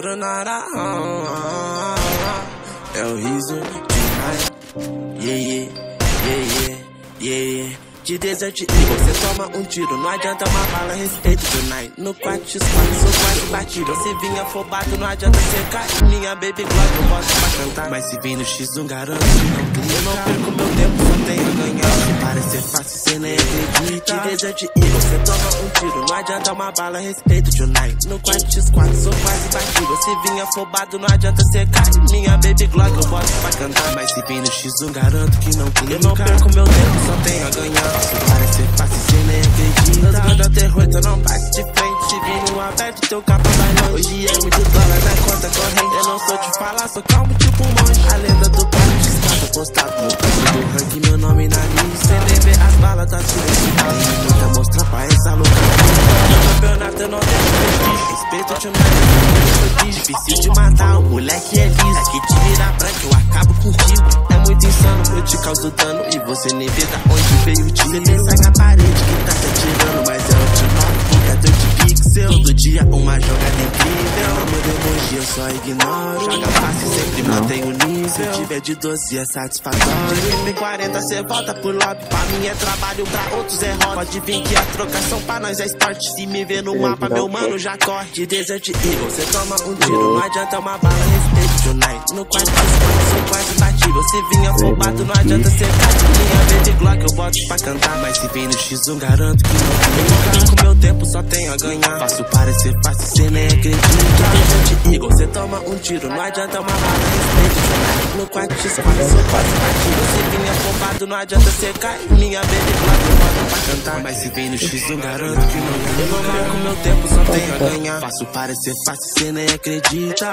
Granada, é o riso demais. Yeah, yeah, yeah, yeah. De desert e você toma um tiro. Não adianta uma bala, respeito do night. No 4x4 sou quase batido. Se vinha afobado, não adianta você cair. Minha baby Glock eu boto pra cantar. Mas se vir no X não garanto que não cria. Eu não perco meu tempo, só tenho a ganhar. Se parecer fácil, cê nem acredita. De desert e você toma um tiro. Não adianta uma bala, respeito do night. No 4x4 sou quase batido. Se vinha afobado, não adianta você cair. Minha baby Glock eu boto pra cantar. Mas se vir no X não garanto que não cria. Eu não perco meu tempo, só tenho a ganhar. Parece fácil, cê nem acredita. Os grandes terror, então não bate de frente. Te vi no aberto, teu capa vai longe. Hoje é muito dólar na conta corrente. Eu não sou de falar, sou calmo tipo um monge. A lenda do pai descata, postado no canto do ranking, meu nome na lista. Cê nem vê as balas, tá tirando. Muita mostrar pra essa louca. No campeonato eu não tenho prestígio. Respeito te mais, difícil de matar, o moleque é liso. Aqui te vira branco, eu acabo contigo. É muito insano, eu te causo dano e você nem vê da onde veio o tiro. Você pensa na parede que tá te atirando, mas é o T9, jogador de pixel. Todo dia uma jogada incrível. Amor de emoji eu só ignoro. Joga fácil, sempre mantém o nível. Se tiver de 12 é satisfatório. MP40 cê volta pro lobby. Pra mim é trabalho, pra outros é hobby. Pode vir que a trocação pra nós é esporte. Se me vê no mapa, meu mano já corre. De Desert Eagle, cê toma um tiro. Não adianta uma bala, respeito tonight. No quarto sou quase batido. Se vinha afobado, não adianta ser gato. Minha baby Glock eu boto pra cantar. Mas se vem no X eu garanto que não. Eu não perco meu tempo, só tenho a ganhar. Faço parecer fácil, cê nem acredita. Desert Eagle, cê toma um tiro. Não adianta uma bala, respeito tonight. No quarto sou quase batido. Se vinha afobado, não adianta ser cair. Minha baby Glock eu boto pra cantar. Mas se vem no X eu garanto que não. Eu não perco meu tempo, só tenho a ganhar. Faço parecer fácil, cê nem acredita.